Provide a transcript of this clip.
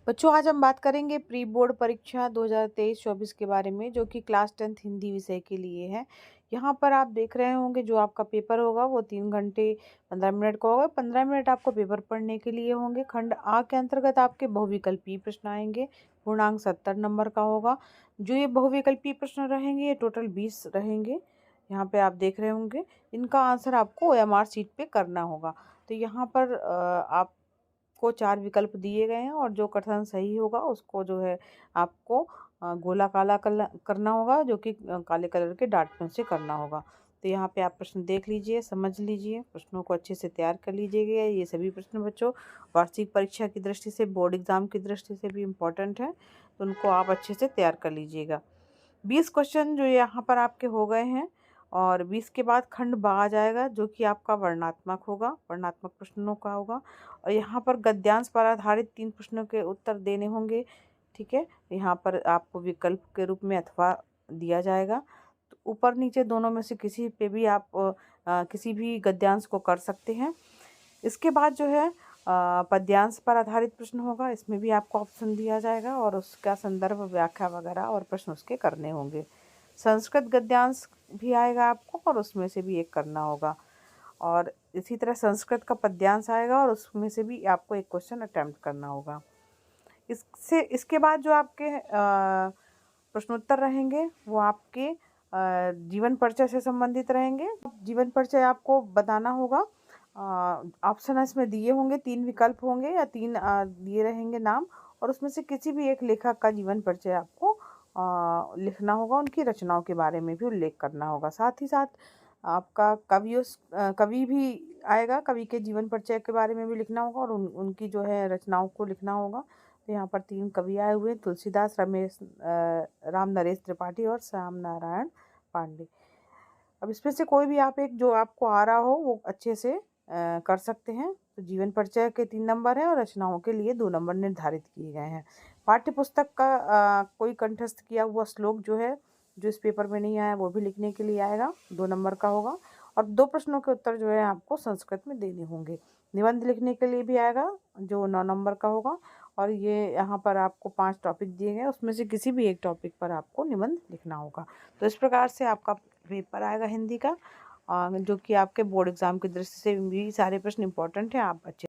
बच्चों, आज हम बात करेंगे प्री बोर्ड परीक्षा 2023-24 के बारे में, जो कि क्लास 10th हिंदी विषय के लिए है। यहाँ पर आप देख रहे होंगे जो आपका पेपर होगा वो 3 घंटे 15 मिनट का होगा। 15 मिनट आपको पेपर पढ़ने के लिए होंगे। खंड आ के अंतर्गत आपके बहुविकल्पीय प्रश्न आएंगे। पूर्णांक 70 नंबर का होगा। जो ये बहुविकल्पीय प्रश्न रहेंगे ये टोटल 20 रहेंगे। यहाँ पे आप देख रहे होंगे, इनका आंसर आपको OMR शीट पे करना होगा। तो यहाँ पर आप को 4 विकल्प दिए गए हैं और जो कथन सही होगा उसको जो है आपको गोला काला करना होगा, जो कि काले कलर के डॉट पेन से करना होगा। तो यहाँ पे आप प्रश्न देख लीजिए, समझ लीजिए, प्रश्नों को अच्छे से तैयार कर लीजिएगा। ये सभी प्रश्न बच्चों वार्षिक परीक्षा की दृष्टि से, बोर्ड एग्जाम की दृष्टि से भी इम्पोर्टेंट है, तो उनको आप अच्छे से तैयार कर लीजिएगा। 20 क्वेश्चन जो यहाँ पर आपके हो गए हैं और 20 के बाद खंड बा आ जाएगा, जो कि आपका वर्णनात्मक होगा, वर्णनात्मक प्रश्नों का होगा। और यहाँ पर गद्यांश पर आधारित 3 प्रश्नों के उत्तर देने होंगे। ठीक है, यहाँ पर आपको विकल्प के रूप में अथवा दिया जाएगा। तो ऊपर नीचे दोनों में से किसी पे भी आप किसी भी गद्यांश को कर सकते हैं। इसके बाद जो है पद्यांश पर आधारित प्रश्न होगा। इसमें भी आपको ऑप्शन दिया जाएगा और उसका संदर्भ, व्याख्या वगैरह और प्रश्न उसके करने होंगे। संस्कृत गद्यांश भी आएगा आपको और उसमें से भी एक करना होगा। और इसी तरह संस्कृत का पद्यांश आएगा और उसमें से भी आपको एक क्वेश्चन अटेम्प्ट करना होगा। इसके बाद जो आपके प्रश्नोत्तर रहेंगे वो आपके जीवन परिचय से संबंधित रहेंगे। जीवन परिचय आपको बताना होगा। ऑप्शन इसमें दिए होंगे, 3 विकल्प होंगे या 3 दिए रहेंगे नाम, और उसमें से किसी भी एक लेखक का जीवन परिचय आपको लिखना होगा। उनकी रचनाओं के बारे में भी उल्लेख करना होगा। साथ ही साथ आपका कवि भी आएगा, कवि के जीवन परिचय के बारे में भी लिखना होगा और उनकी जो है रचनाओं को लिखना होगा। तो यहाँ पर 3 कवि आए हुए हैं, तुलसीदास, राम नरेश त्रिपाठी और श्याम नारायण पांडे। अब इसमें से कोई भी आप एक जो आपको आ रहा हो वो अच्छे से कर सकते हैं। तो जीवन परिचय के 3 नंबर हैं और रचनाओं के लिए 2 नंबर निर्धारित किए गए हैं। पाठ्य पुस्तक का कोई कंठस्थ किया हुआ श्लोक जो है, जो इस पेपर में नहीं आया, वो भी लिखने के लिए आएगा, 2 नंबर का होगा। और 2 प्रश्नों के उत्तर जो है आपको संस्कृत में देने होंगे। निबंध लिखने के लिए भी आएगा, जो 9 नंबर का होगा। और ये यहाँ पर आपको 5 टॉपिक दिए गए, उसमें से किसी भी एक टॉपिक पर आपको निबंध लिखना होगा। तो इस प्रकार से आपका पेपर आएगा हिंदी का, जो कि आपके बोर्ड एग्जाम की दृष्टि से भी सारे प्रश्न इंपॉर्टेंट हैं। आप अच्छे